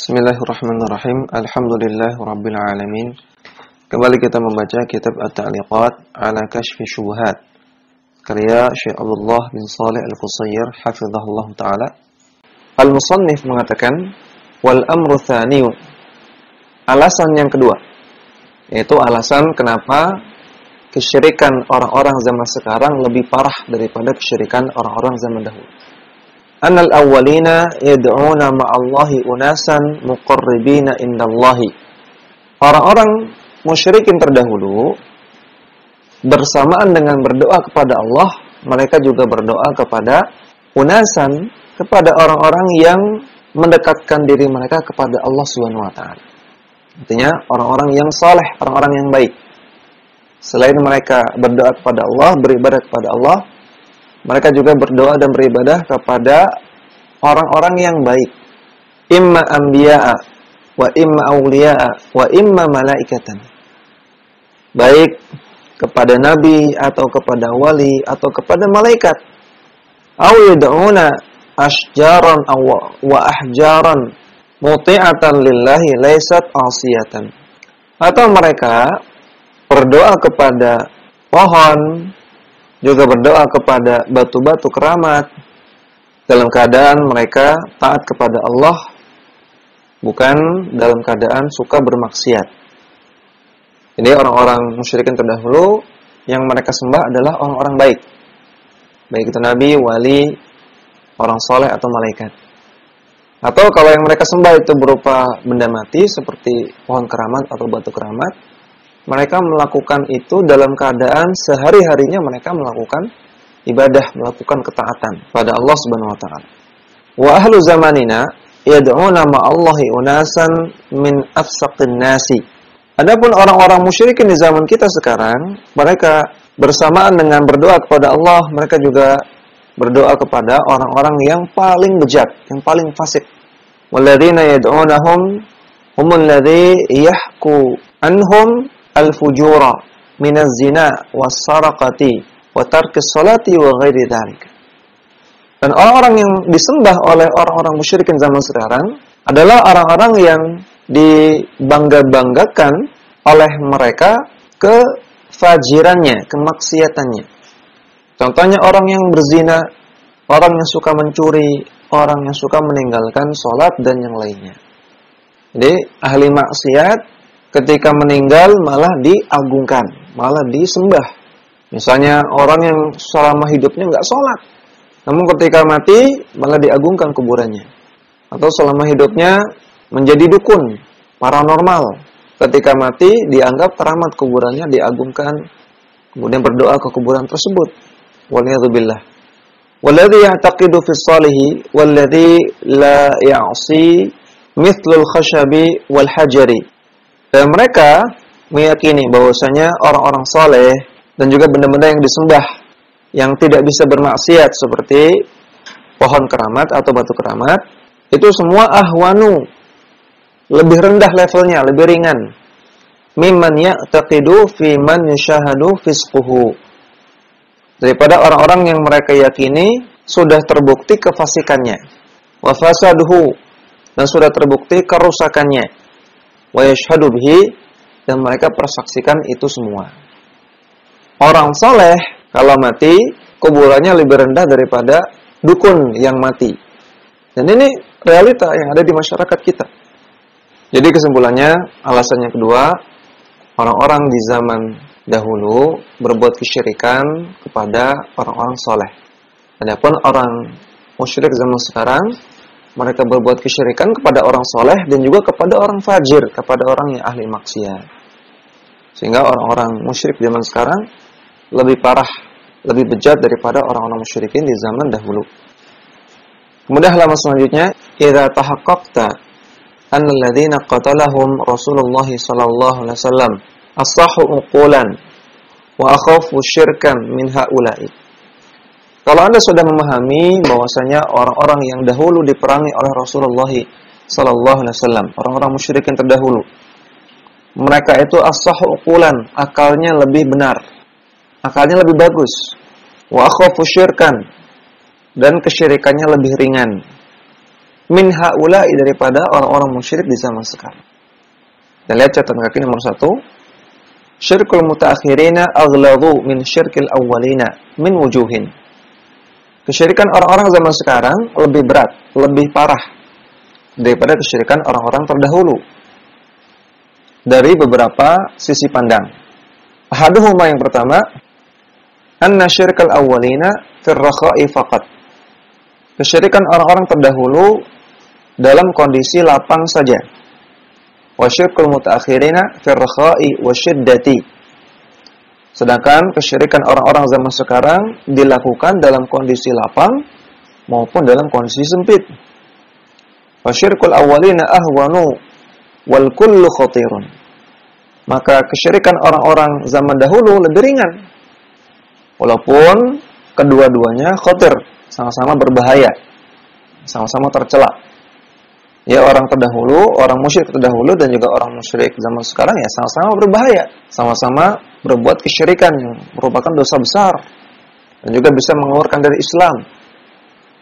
Bismillahirrahmanirrahim. Alhamdulillahirabbil alamin. Kembali kita membaca kitab At-Ta'liqat 'ala Kashfi Syubhat karya Syekh Abdullah bin Shalih Al-Qusayr hafizahullah taala. Al-musannif mengatakan wal amru tsani. Alasan yang kedua, yaitu alasan kenapa kesyirikan orang-orang zaman sekarang lebih parah daripada kesyirikan orang-orang zaman dahulu. Annal awwalina yad'una ma'allahi unasan muqarribina indallahi. Orang-orang musyrikin terdahulu bersamaan dengan berdoa kepada Allah, mereka juga berdoa kepada unasan, kepada orang-orang yang mendekatkan diri mereka kepada Allah Subhanahu wa taala. Artinya orang-orang yang saleh, orang-orang yang baik. Selain mereka berdoa kepada Allah, beribadah kepada Allah, mereka juga berdoa dan beribadah kepada orang-orang yang baik. Imma anbiya'a wa imma awliya'a wa imma malaikatan. Baik kepada nabi atau kepada wali atau kepada malaikat. Aw yad'una ashjaran wa ahjaran muti'atan lillahi laysat 'asiyatan. Atau mereka berdoa kepada pohon, juga berdoa kepada batu-batu keramat dalam keadaan mereka taat kepada Allah, bukan dalam keadaan suka bermaksiat. Jadi orang-orang musyrikin terdahulu yang mereka sembah adalah orang-orang baik. Baik itu nabi, wali, orang soleh atau malaikat. Atau kalau yang mereka sembah itu berupa benda mati seperti pohon keramat atau batu keramat, mereka melakukan itu dalam keadaan sehari-harinya mereka melakukan ibadah, melakukan ketaatan pada Allah Subhanahu wa taala. Wa ahlu zamanina yad'una ma'allahi unasan min afsaqin nasi. Adapun orang-orang musyrikin di zaman kita sekarang, mereka bersamaan dengan berdoa kepada Allah, mereka juga berdoa kepada orang-orang yang paling bejat, yang paling fasik. Walladzina yad'unahum humul ladzi yahku anhum al-fujura minaz zina was-saraqati wa tarkis salati wa ghairi dzalik. Dan orang-orang yang disembah oleh orang-orang musyrikin zaman sekarang adalah orang-orang yang dibangga-banggakan oleh mereka kefajirannya, kemaksiatannya. Contohnya orang yang berzina, orang yang suka mencuri, orang yang suka meninggalkan salat dan yang lainnya. Jadi ahli maksiat ketika meninggal malah diagungkan, malah disembah. Misalnya orang yang selama hidupnya nggak sholat, namun ketika mati malah diagungkan kuburannya. Atau selama hidupnya menjadi dukun, paranormal. Ketika mati dianggap keramat kuburannya, diagungkan, kemudian berdoa ke kuburan tersebut. Waliyadzubillah. Walladzi ya'taqidu fis salihi walladzi la ya'si mithlul khashabi wal hajari. Dan mereka meyakini bahwasanya orang-orang saleh dan juga benda-benda yang disembah yang tidak bisa bermaksiat seperti pohon keramat atau batu keramat, itu semua ahwanu, lebih rendah levelnya, lebih ringan. Mimman ya'taqidu fi man yushahadu fisquhu. Daripada orang-orang yang mereka yakini sudah terbukti kefasikannya, wa fasaduhu, dan sudah terbukti kerusakannya, wa yashhadu bihi, dan mereka persaksikan itu semua. Orang soleh kalau mati kuburannya lebih rendah daripada dukun yang mati. Dan ini realita yang ada di masyarakat kita. Jadi kesimpulannya, alasan yang kedua, orang-orang di zaman dahulu berbuat kesyirikan kepada orang-orang soleh. Adapun orang musyrik zaman sekarang, mereka berbuat kesyirikan kepada orang soleh dan juga kepada orang fajir, kepada orang yang ahli maksiat. Sehingga orang-orang musyrik zaman sekarang lebih parah, lebih bejat daripada orang-orang musyrikin di zaman dahulu. Kemudian halaman selanjutnya, idza tahaqqaqta anna alladziina qatalahum Rasulullah sallallahu alaihi wasallam as-sahhu uqulan wa akhafu syirkan min haula'i. Kalau Anda sudah memahami bahwasanya orang-orang yang dahulu diperangi oleh Rasulullah sallallahu alaihi wasallam, orang-orang musyrikin terdahulu, mereka itu as-sahhu uqulan, akalnya lebih benar, akalnya lebih bagus. Wa akhafu syirkan, dan kesyirikannya lebih ringan. min haula'i, daripada orang-orang musyrik di zaman sekarang. Dan lihat catatan kaki nomor 1. Syirkul mutaakhirina aghladu min syirkil awwalina min wujuhin. Kesyirikan orang-orang zaman sekarang lebih berat, lebih parah daripada kesyirikan orang-orang terdahulu dari beberapa sisi pandang. Ahaduhuma, yang pertama, anna syirkal awwalina fir rakha'i faqat. Kesyirikan orang-orang terdahulu dalam kondisi lapang saja. Wa syirkul mutaakhirina fir rakha'i wasyiddati. Sedangkan kesyirikan orang-orang zaman sekarang dilakukan dalam kondisi lapang maupun dalam kondisi sempit. Wa syirkul awwalina ahwanu wal kullu khatirun. Maka kesyirikan orang-orang zaman dahulu lebih ringan, walaupun kedua-duanya khatir, sama-sama berbahaya, sama-sama tercela. Ya, orang terdahulu, orang musyrik terdahulu dan juga orang musyrik zaman sekarang ya sama-sama berbahaya, sama-sama berbuat kesyirikan yang merupakan dosa besar dan juga bisa mengeluarkan dari Islam.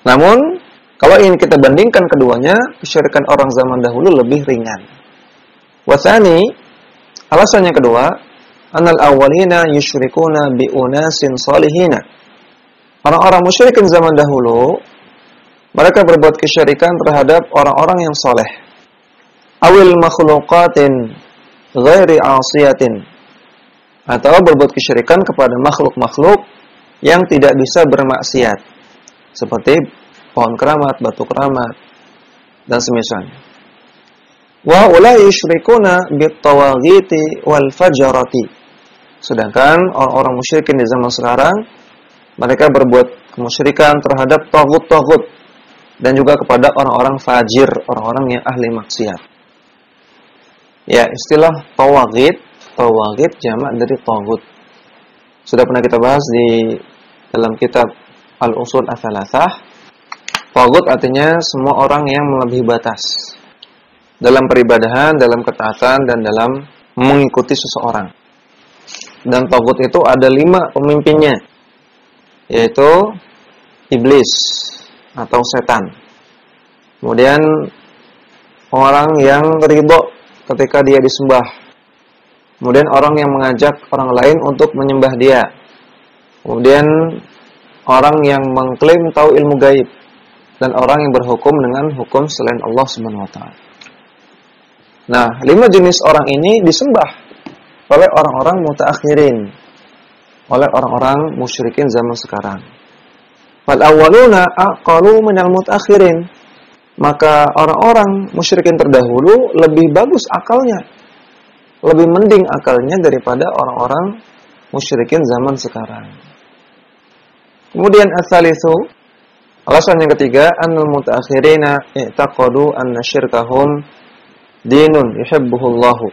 Namun, kalau ingin kita bandingkan keduanya, kesyirikan orang zaman dahulu lebih ringan. Wathani, alasan yang kedua, anal awwalina yusyrikuna bi unasin salihina. Orang-orang musyrikin zaman dahulu, mereka berbuat kesyirikan terhadap orang-orang yang soleh. Awil makhluqatin ghairi asiyatin. Atau berbuat kesyirikan kepada makhluk-makhluk yang tidak bisa bermaksiat. Seperti pohon keramat, batu keramat, dan semisalnya. Wa ulai yusyrikuna bit-tawaghiti wal fajarati. Sedangkan orang-orang musyrikin di zaman sekarang, mereka berbuat kemusyrikan terhadap taghut-taghut dan juga kepada orang-orang fajir, orang-orang yang ahli maksiat. Ya, istilah tawaghit jamak dari taghut. Sudah pernah kita bahas di dalam kitab Al-Usul Ats-Tsalatsah. Taghut artinya semua orang yang melebihi batas dalam peribadahan, dalam ketaatan, dan dalam mengikuti seseorang. Dan taghut itu ada 5 pemimpinnya, yaitu iblis atau setan. Kemudian orang yang ridho ketika dia disembah. Kemudian orang yang mengajak orang lain untuk menyembah dia. Kemudian orang yang mengklaim tahu ilmu gaib, dan orang yang berhukum dengan hukum selain Allah Subhanahu wa taala. Nah, 5 jenis orang ini disembah oleh orang-orang mutaakhirin, oleh orang-orang musyrikin zaman sekarang. Fal awwaluna aqalu minal mutaakhirin. Maka orang-orang musyrikin terdahulu lebih bagus akalnya, lebih mending akalnya daripada orang-orang musyrikin zaman sekarang. Kemudian ats-tsalitsu, alasan yang ketiga, annal mutaakhirina i'taqadu anna syirkahum dinun yuhibbuhullahu.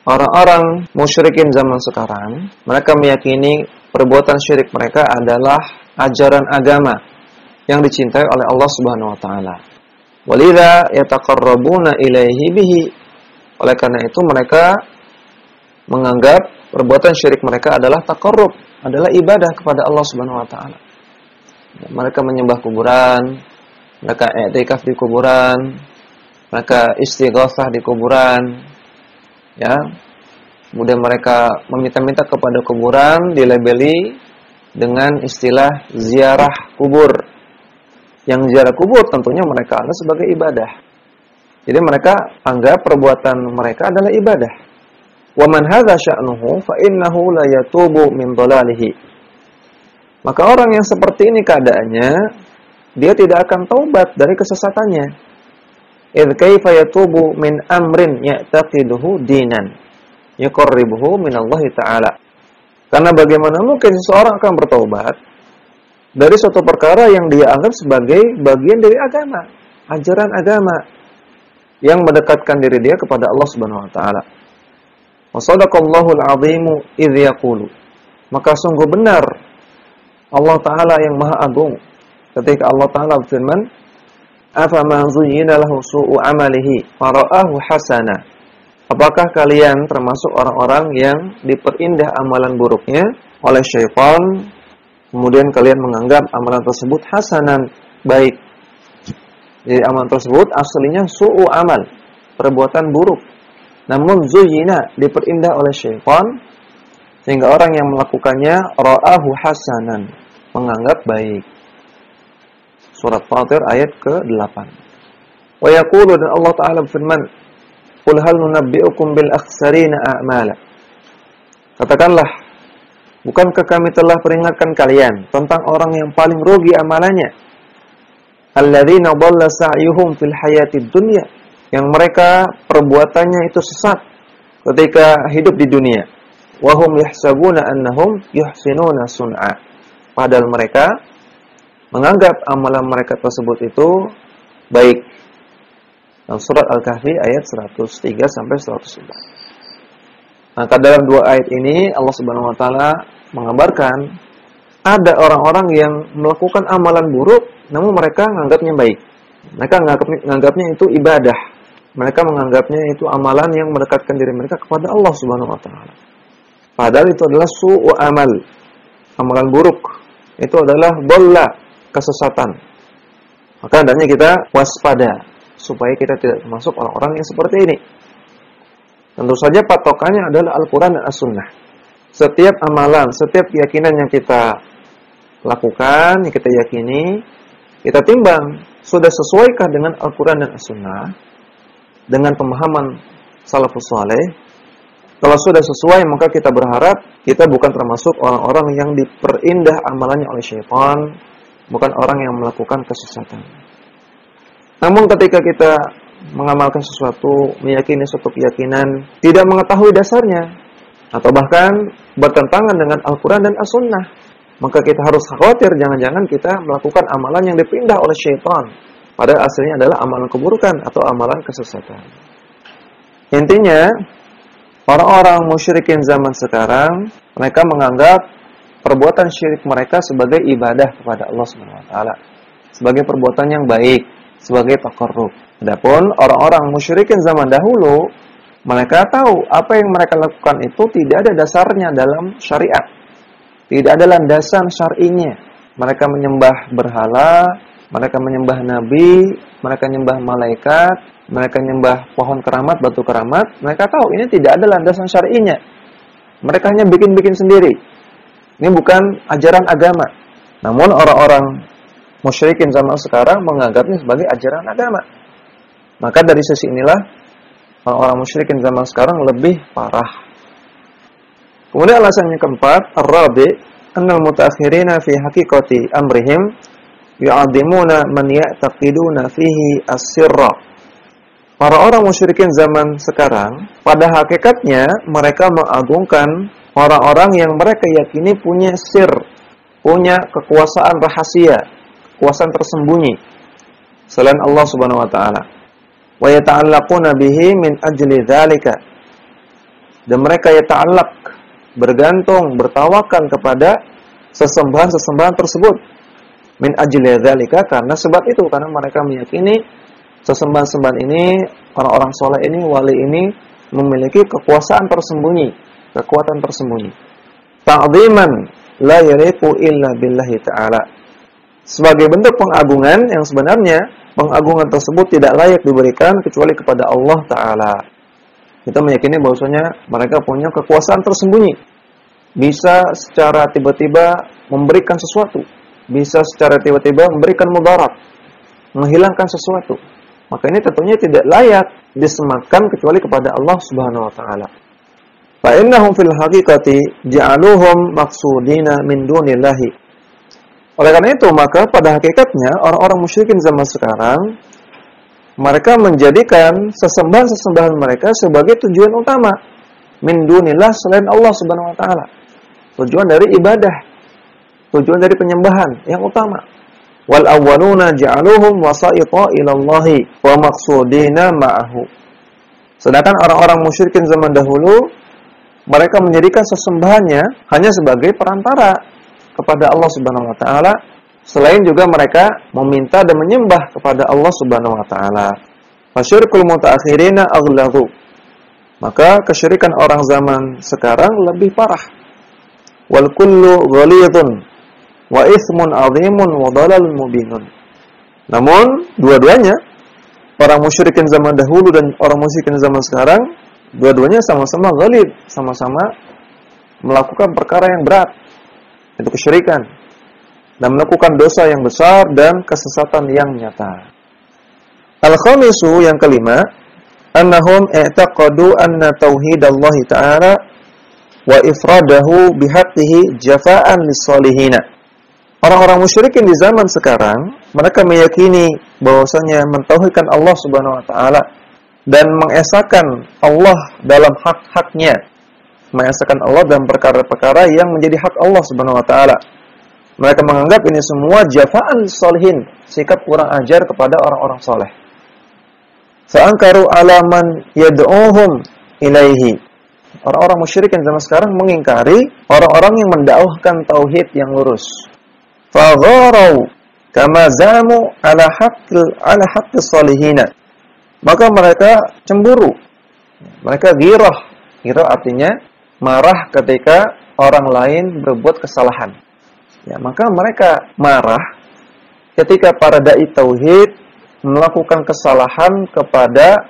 Orang-orang musyrikin zaman sekarang, mereka meyakini perbuatan syirik mereka adalah ajaran agama yang dicintai oleh Allah Subhanahu wa taala. Walidza yataqarrabuna ilaihi bihi. Oleh karena itu mereka menganggap perbuatan syirik mereka adalah taqarrub, adalah ibadah kepada Allah Subhanahu wa taala. Mereka menyembah kuburan, mereka i'tikaf di kuburan, mereka istighatsah di kuburan, ya. Kemudian mereka meminta-minta kepada kuburan, dilabeli dengan istilah ziarah kubur. Yang ziarah kubur tentunya mereka anggap sebagai ibadah. Jadi mereka anggap perbuatan mereka adalah ibadah. Wa man hadza sya'nuhu fa innahu la yatubu min dhalalihi. Maka orang yang seperti ini keadaannya, dia tidak akan taubat dari kesesatannya. Idz kaifa yatubu min amrin ya'taqiduhu dinan yuqarribuhu min Allah taala. Karena bagaimana mungkin seseorang akan bertaubat dari suatu perkara yang dia anggap sebagai bagian dari agama, ajaran agama yang mendekatkan diri dia kepada Allah Subhanahu wa taala. Wa sadaqallahu al-'azimu idz yaqulu. Maka sungguh benar Allah taala yang Maha Agung ketika Allah taala berfirman, "Afa man zuyyina lahu su'u 'amalihi fara'ahu hasana." Apakah kalian termasuk orang-orang yang diperindah amalan buruknya oleh syaitan, kemudian kalian menganggap amalan tersebut hasanan, baik? Jadi amalan tersebut aslinya su'u amal, perbuatan buruk. Namun zuyyina, diperindah oleh syaitan sehingga orang yang melakukannya ra'ahu hasanan, menganggap baik. Surat Fatir ayat ke-8. Wa yaqulu, dan Allah Ta'ala berfirman, qul hal nunabbi'ukum bil akhsarina a'mala. Katakanlah, bukankah kami telah peringatkan kalian tentang orang yang paling rugi amalannya? Alladzina dhalla sa'yuhum fil hayatid dunya, yang mereka perbuatannya itu sesat ketika hidup di dunia. Wa hum yahsabuna annahum yuhsinuna sun'a, padahal mereka menganggap amalan mereka tersebut itu baik. Dalam surat Al-Kahfi ayat 103 sampai 104. Maka dalam dua ayat ini Allah Subhanahu wa taala mengabarkan ada orang-orang yang melakukan amalan buruk namun mereka menganggapnya baik. Mereka menganggapnya itu ibadah. Mereka menganggapnya itu amalan yang mendekatkan diri mereka kepada Allah Subhanahu wa taala. Padahal itu adalah su'u amal, amalan buruk. Itu adalah dhalla, kesesatan. Maka hendaknya kita waspada supaya kita tidak termasuk orang-orang yang seperti ini. Tentu saja patokannya adalah Al-Quran dan As-Sunnah. Setiap amalan, setiap keyakinan yang kita lakukan, yang kita yakini, kita timbang, sudah sesuaikah dengan Al-Quran dan As-Sunnah, dengan pemahaman salafus saleh. Kalau sudah sesuai, maka kita berharap kita bukan termasuk orang-orang yang diperindah amalannya oleh syaitan, bukan orang yang melakukan kesesatan. Namun ketika kita mengamalkan sesuatu, meyakini suatu keyakinan, tidak mengetahui dasarnya, atau bahkan bertentangan dengan Al-Quran dan As-Sunnah, maka kita harus khawatir jangan-jangan kita melakukan amalan yang dipindah oleh syaitan, padahal aslinya adalah amalan keburukan atau amalan kesesatan. Intinya, orang-orang musyrikin zaman sekarang, mereka menganggap perbuatan syirik mereka sebagai ibadah kepada Allah SWT, sebagai perbuatan yang baik, sebagai taqarrub. Adapun orang-orang musyrikin zaman dahulu, mereka tahu apa yang mereka lakukan itu tidak ada dasarnya dalam syariat. Tidak ada landasan syar'inya. Mereka menyembah berhala, mereka menyembah nabi, mereka menyembah malaikat, mereka menyembah pohon keramat, batu keramat. Mereka tahu ini tidak ada landasan syar'inya. Mereka hanya bikin-bikin sendiri. Ini bukan ajaran agama. Namun orang-orang musyrikin zaman sekarang menganggapnya sebagai ajaran agama. Maka dari sisi inilah orang-orang musyrikin zaman sekarang lebih parah. Kemudian alasan yang keempat, ar-rabi, annal mutaakhirina fi haqiqati amrihim yu'azzimuna man ya'taqiduna fihi as-sirra. Para orang musyrikin zaman sekarang, pada hakikatnya mereka mengagungkan orang-orang yang mereka yakini punya sir, punya kekuasaan rahasia, kekuasaan tersembunyi selain Allah Subhanahu wa taala. Wa yata'allaquna bihi min ajli dzalika. Dan mereka yata'allaq, bergantung, bertawakal kepada sesembahan-sesembahan tersebut. Min ajli dzalika, karena sebab itu, karena mereka meyakini sesembahan-sembahan ini, orang-orang soleh ini, wali ini memiliki kekuasaan tersembunyi, kekuatan tersembunyi. Ta'ziman la yariqu illa billahi ta'ala. Sebagai bentuk pengagungan yang sebenarnya pengagungan tersebut tidak layak diberikan kecuali kepada Allah Ta'ala. Kita meyakini bahwasanya mereka punya kekuasaan tersembunyi. Bisa secara tiba-tiba memberikan sesuatu. Bisa secara tiba-tiba memberikan mudarat, menghilangkan sesuatu. Maka ini tentunya tidak layak disematkan kecuali kepada Allah Subhanahu wa taala. Fa innahum fil haqiqati ja'aluhum maqsudina min dunillahi. Oleh karena itu, maka pada hakikatnya orang-orang musyrikin zaman sekarang mereka menjadikan sesembahan-sesembahan mereka sebagai tujuan utama min dunillah, selain Allah Subhanahu wa taala. Tujuan dari ibadah, tujuan dari penyembahan yang utama. Wal awwaluna ja'aluhum wasa'ita ila Allahi wa maqsudina ma'ahu. Sedangkan orang-orang musyrikin zaman dahulu mereka menjadikan sesembahannya hanya sebagai perantara kepada Allah Subhanahu wa taala, selain juga mereka meminta dan menyembah kepada Allah Subhanahu wa taala. Fasyirkul mutaakhirina aghladu. Maka kesyirikan orang zaman sekarang lebih parah. Wal kullu ghalidun wa ithmun 'azimun wa dalalun mubinun. Namun dua-duanya, orang musyrikin zaman dahulu dan orang musyrikin zaman sekarang, dua-duanya sama-sama ghalib, sama-sama melakukan perkara yang berat, itu kesyirikan, dan melakukan dosa yang besar dan kesesatan yang nyata. Al-khamisu, yang kelima, annahum i'taqadu anna tauhidallahi ta'ala wa ifradahu bihaqqihi jafa'an lis-solihina. Orang-orang musyrikin di zaman sekarang, mereka meyakini bahwasanya mentauhidkan Allah Subhanahu wa taala dan mengesahkan Allah dalam hak-haknya, mengesahkan Allah dalam perkara-perkara yang menjadi hak Allah Subhanahu wa taala. Mereka menganggap ini semua jafa'an lis-solihin, sikap kurang ajar kepada orang-orang saleh. Fa'ankaru ala man yad'uhum ilaihi. Orang-orang musyrikin zaman sekarang mengingkari orang-orang yang mendakwahkan tauhid yang lurus. Fagharau kama zamu ala haqqis salihina. Maka mereka cemburu. Mereka ghirah. Ghirah artinya marah ketika orang lain berbuat kesalahan. Ya, maka mereka marah ketika para dai tauhid melakukan kesalahan kepada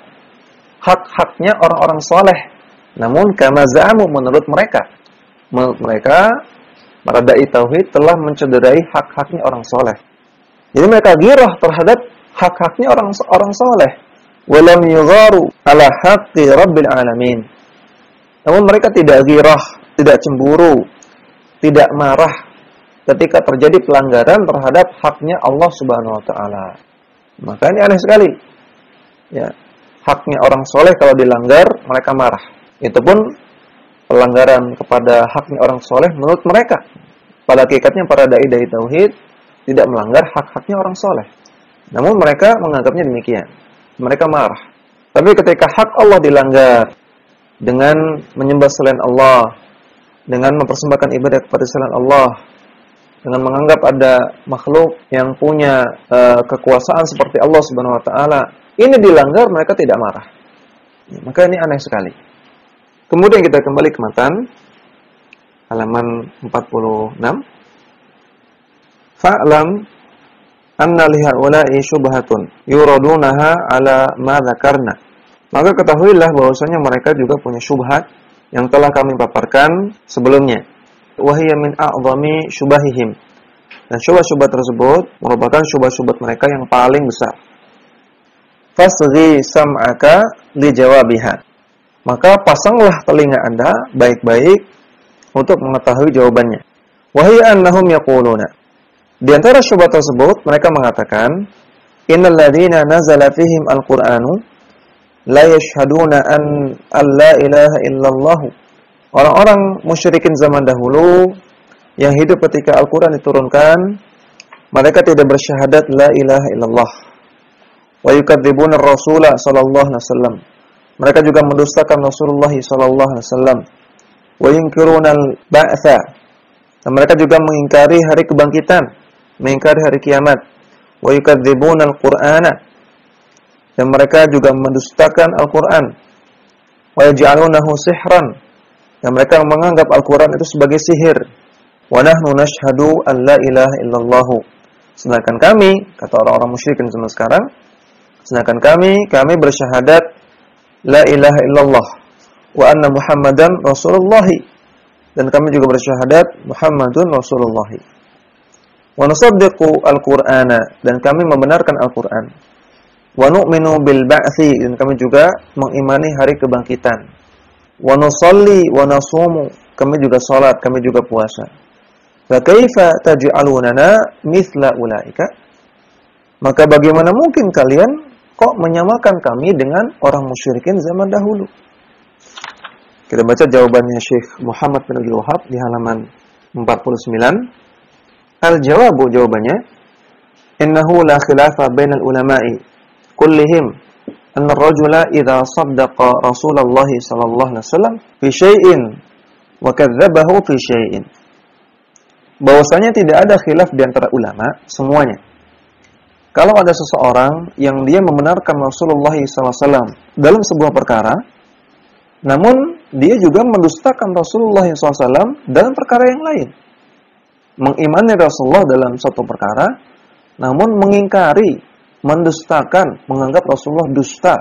hak-haknya orang-orang saleh. Namun kama zamu, menurut mereka para dai tauhid telah mencederai hak-haknya orang soleh. Jadi mereka girah terhadap hak-haknya orang soleh. Walam yugharu ala haqqi rabbil alamin. Namun mereka tidak girah, tidak cemburu, tidak marah ketika terjadi pelanggaran terhadap haknya Allah Subhanahu wa taala. Maka ini aneh sekali. Ya, haknya orang soleh kalau dilanggar mereka marah. Itu pun pelanggaran kepada haknya orang soleh menurut mereka. Pada hakikatnya para dai-dai tauhid tidak melanggar hak-haknya orang soleh. Namun mereka menganggapnya demikian. Mereka marah. Tapi ketika hak Allah dilanggar dengan menyembah selain Allah, dengan mempersembahkan ibadah kepada selain Allah, dengan menganggap ada makhluk yang punya kekuasaan seperti Allah Subhanahu wa taala, ini dilanggar, mereka tidak marah. Ya, maka ini aneh sekali. Kemudian kita kembali ke matan halaman 46. Fa'lam anna lihaula'i syubhatun yuradunaha ala ma dzakarna. Maka ketahuilah bahwasanya mereka juga punya syubhat yang telah kami paparkan sebelumnya. Wa hiya min a'dhami syubahihim. Dan syubhat-syubhat tersebut merupakan syubhat-syubhat mereka yang paling besar. Fasghi sam'aka li jawabiha. Maka pasanglah telinga Anda baik-baik untuk mengetahui jawabannya. Wa hiya annahum yaquluna. Di antara syubhat tersebut mereka mengatakan, innal ladzina nazala fihim al-Qur'anu la yashhaduna an la ilaha illallah. Orang-orang musyrikin zaman dahulu yang hidup ketika Al-Qur'an diturunkan, mereka tidak bersyahadat la ilaha illallah. Wa yukadzibuna ar-rasula sallallahu alaihi wasallam. Mereka juga mendustakan Rasulullah sallallahu alaihi wasallam. Wa yunkiruna al-ba'tsa. Dan mereka juga mengingkari hari kebangkitan, mengingkari hari kiamat. Wa yukadzibuna al-Qur'ana. Dan mereka juga mendustakan Al-Qur'an. Wa yaj'alunahu sihran. Dan mereka menganggap Al-Qur'an itu sebagai sihir. Wa nahnu nashhadu an la ilaha illallah. Sedangkan kami, kata orang-orang musyrikin zaman sekarang, sedangkan kami bersyahadat la ilaha illallah wa anna Muhammadan Rasulullah. Dan kami juga bersyahadat Muhammadun Rasulullah. Wa nusaddiqu al-Qur'ana. Dan kami membenarkan Al-Qur'an. Wa nu'minu bil ba'tsi. Dan kami juga mengimani hari kebangkitan. Wa nusalli wa nasumu. Kami juga salat, kami juga puasa. Fa kaifa taj'alunana mithla ulaika? Maka bagaimana mungkin kalian kok menyamakan kami dengan orang musyrikin zaman dahulu? Kita baca jawabannya Syekh Muhammad bin Abdul Wahhab di halaman 49. Al-jawabu, jawabannya, innahu la khilafa bainal ulama'i kullihim anna ar-rajula idza saddaqa Rasulullah sallallahu alaihi wasallam fi syai'in wa kadzdzabahu fi syai'in. Bahwasanya tidak ada khilaf di antara ulama semuanya. Kalau ada seseorang yang dia membenarkan Rasulullah SAW dalam sebuah perkara, namun dia juga mendustakan Rasulullah SAW dalam perkara yang lain. Mengimani Rasulullah dalam suatu perkara, namun mengingkari mendustakan, menganggap Rasulullah dusta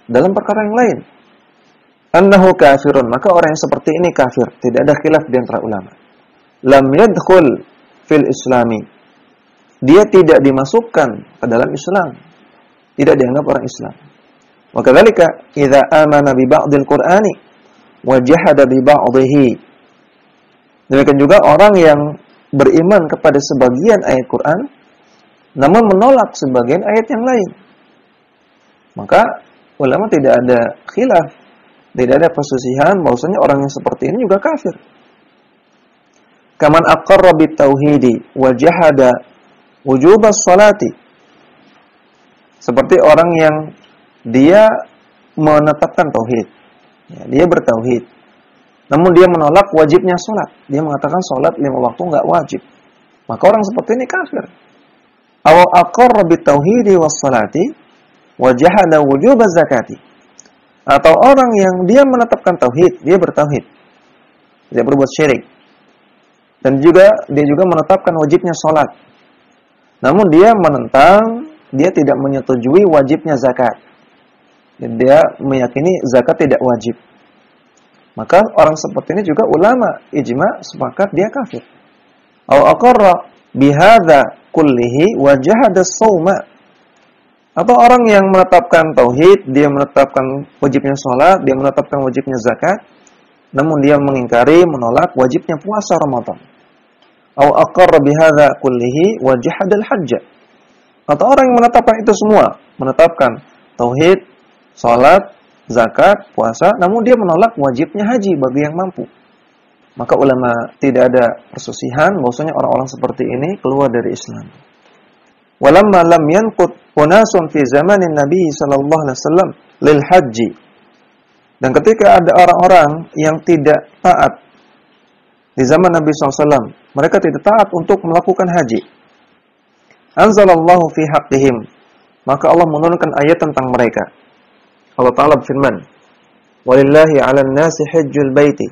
dalam perkara yang lain, annahu kafirun, maka orang yang seperti ini kafir. Tidak ada khilaf di antara ulama. Lam yadkhul fil islami, dia tidak dimasukkan ke dalam Islam, tidak dianggap orang Islam. Wa kadzalika idza amana bi ba'dil qur'ani wa jahada bi ba'dihi, demikian juga orang yang beriman kepada sebagian ayat Quran namun menolak sebagian ayat yang lain, maka ulama tidak ada khilaf, tidak ada perselisihan bahwasanya orang yang seperti ini juga kafir. Kaman aqarra bit tauhidi wa jahada wujubas salati, seperti orang yang dia menetapkan tauhid, ya, dia bertauhid, namun dia menolak wajibnya salat. Dia mengatakan salat 5 waktu enggak wajib, maka orang seperti ini kafir. Aw aqarra bit tauhidi was salati wa jahada wujubaz zakati, atau orang yang dia menetapkan tauhid, dia bertauhid, tidak berbuat syirik, dan dia juga menetapkan wajibnya salat, namun dia menentang, dia tidak menyetujui wajibnya zakat, dan dia meyakini zakat tidak wajib, maka orang seperti ini juga ulama ijma sepakat dia kafir. Aw aqarra bihadza kullihi wa jahada shauma, atau orang yang menetapkan tauhid, dia menetapkan wajibnya salat, dia menetapkan wajibnya zakat, namun dia mengingkari, menolak wajibnya puasa Ramadan. Aw aqarra bihadza kullihi wa jahada al-hajj, atau orang yang menetapkan itu semua, menetapkan tauhid, salat, zakat, puasa, namun dia menolak wajibnya haji bagi yang mampu. Maka ulama tidak ada perselisihan bahwasanya orang-orang seperti ini keluar dari Islam. Walamma lam yanqut unasun fi zamanin Nabi sallallahu alaihi wasallam lil haji, dan ketika ada orang-orang yang tidak taat di zaman Nabi SAW, mereka tidak taat untuk melakukan haji, anzalallahu fi haqqihim, maka Allah menurunkan ayat tentang mereka. Allah Ta'ala berfirman, walillahi 'alan nasi hajjul baiti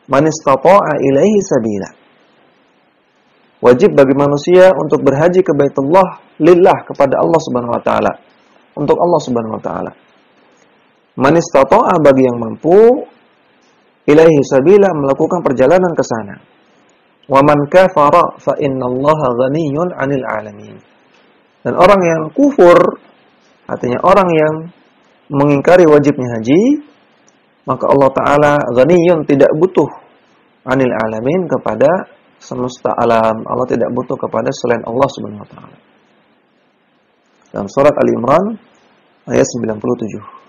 man istata'a ilaihi sabila, wajib bagi manusia untuk berhaji ke Baitullah lillah, kepada Allah Subhanahu wa taala, untuk Allah Subhanahu wa taala. Man istata'a, bagi yang mampu, ilaihi sabila, melakukan perjalanan ke sana. Wa man kafara fa innallaha ghaniyyun 'anil 'alamin. Dan orang yang kufur, artinya orang yang mengingkari wajibnya haji, maka Allah Ta'ala ghaniyun, tidak butuh, 'anil 'alamin, kepada semesta alam. Allah tidak butuh kepada selain Allah Subhanahu wa taala. Dalam surat Al-Imran ayat 97.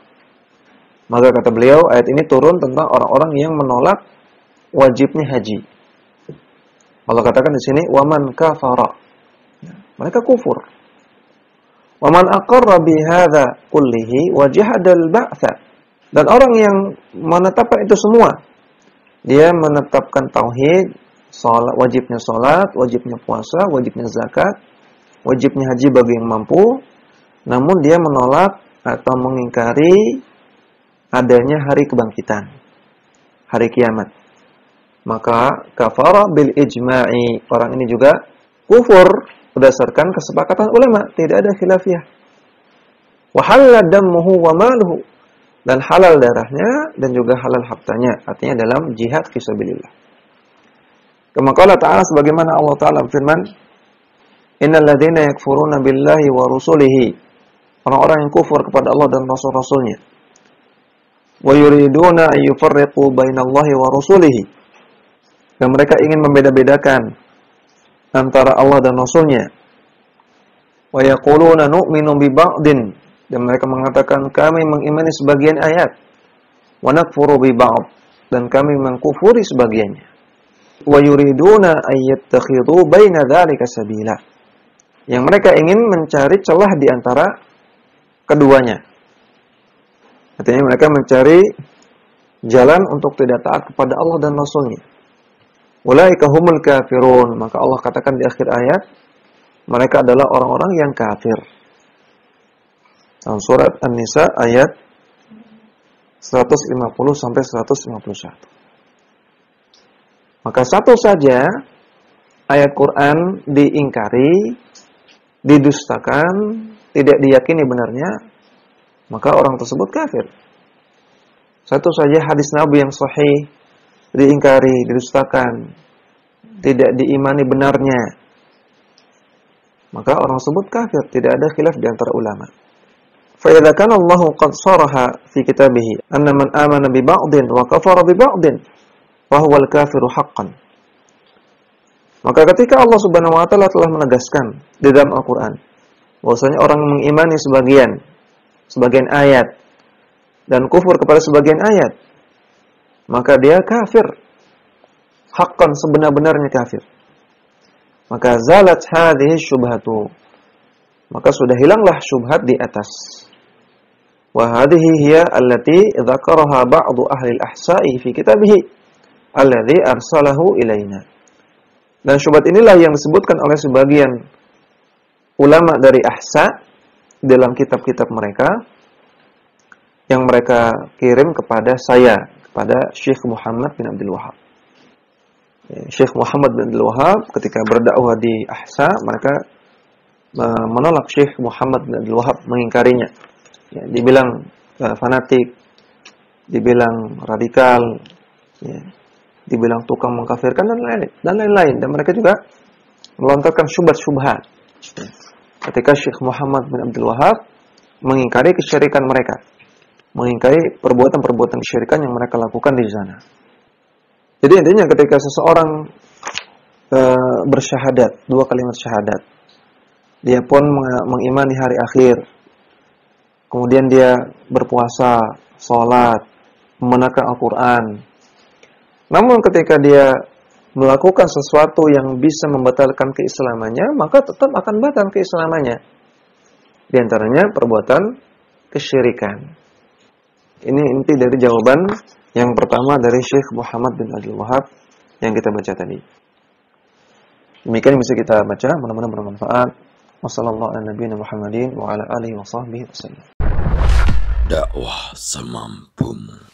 Maka kata beliau, ayat ini turun tentang orang-orang yang menolak wajibnya haji. Allah katakan di sini, waman kafara, mereka kufur. Waman aqarra bihadza kullihi wa jahadal ba'tsa, dan orang yang menetapkan itu semua, dia menetapkan tauhid, salat, wajibnya salat, wajibnya puasa, wajibnya zakat, wajibnya haji bagi yang mampu, namun dia menolak atau mengingkari adanya hari kebangkitan, hari kiamat, maka kafara bil ijma'i, orang ini juga kufur berdasarkan kesepakatan ulama, tidak ada khilafiyah. Wa halal damuhu wa maluhu, dan halal darahnya dan juga halal hartanya, artinya dalam jihad fisabilillah. Kama qala ta'ala, sebagaimana Allah Ta'ala berfirman, innal ladzina yakfuruna billahi wa rusulihi, orang-orang yang kufur kepada Allah dan rasul-rasulnya, wa yuriduna an yufarriqu bainallahi wa rusulihi, dan mereka ingin membeda-bedakan antara Allah dan rasulnya, wa yaquluna nu'minu bi ba'din, dan mereka mengatakan kami mengimani sebagian ayat, wa nakfuru bi ba'd, dan kami mengkufuri sebagiannya, wa yuriduna an yattakhidhu baina dzalika sabila, yang mereka ingin mencari celah di antara keduanya, artinya mereka mencari jalan untuk tidak taat kepada Allah dan Rasulnya. Ulaika humul kafirun, maka Allah katakan di akhir ayat, mereka adalah orang-orang yang kafir. Dalam surat An-Nisa ayat 150 sampai 151. Maka satu saja ayat Quran diingkari, didustakan, tidak diyakini benarnya, maka orang tersebut kafir. Satu saja hadis Nabi yang sahih diingkari, didustakan, tidak diimani benarnya, maka orang tersebut kafir. Tidak ada khilaf di antara ulama. Fa idza kana Allah qad sharaha fi kitabih anna man amana bi ba'din wa kafara bi ba'din fa huwa al-kafiru haqqan. Maka ketika Allah Subhanahu wa taala telah menegaskan di dalam Al-Qur'an bahwasanya orang yang mengimani sebagian ayat dan kufur kepada sebagian ayat, maka dia kafir. Haqqan, sebenar-benarnya kafir. Maka zalat hadhihi syubhatu. Maka sudah hilanglah syubhat di atas. Wa hadhihi hiya allati dzakaraha ba'du ahli al-ahsa'i fi kitabih alladhi arsalahu ilaina. Dan syubhat inilah yang disebutkan oleh sebagian ulama dari ahsa dalam kitab-kitab mereka yang mereka kirim kepada saya, kepada Syekh Muhammad bin Abdul Wahab. Syekh Muhammad bin Abdul Wahab ketika berdakwah di Ahsa, mereka menolak Syekh Muhammad bin Abdul Wahab, mengingkarinya. Ya, dibilang fanatik, dibilang radikal, ya, dibilang tukang mengkafirkan dan lain-lain. Dan mereka juga melontarkan syubhat-syubhat. Ya. Ketika Syekh Muhammad bin Abdul Wahab mengingkari kesyirikan mereka, mengingkari perbuatan-perbuatan kesyirikan yang mereka lakukan di sana. Jadi intinya ketika seseorang bersyahadat, 2 kalimat syahadat, dia pun mengimani hari akhir, kemudian dia berpuasa, sholat, membenarkan Al-Quran. Namun ketika dia melakukan sesuatu yang bisa membatalkan keislamannya, maka tetap akan batal keislamannya. Di antaranya perbuatan kesyirikan. Ini inti dari jawaban yang pertama dari Syekh Muhammad bin Abdul Wahab yang kita baca tadi. Demikian bisa kita baca, mudah-mudahan bermanfaat. Wassalamualaikum warahmatullahi wabarakatuh. Dakwah semampumu.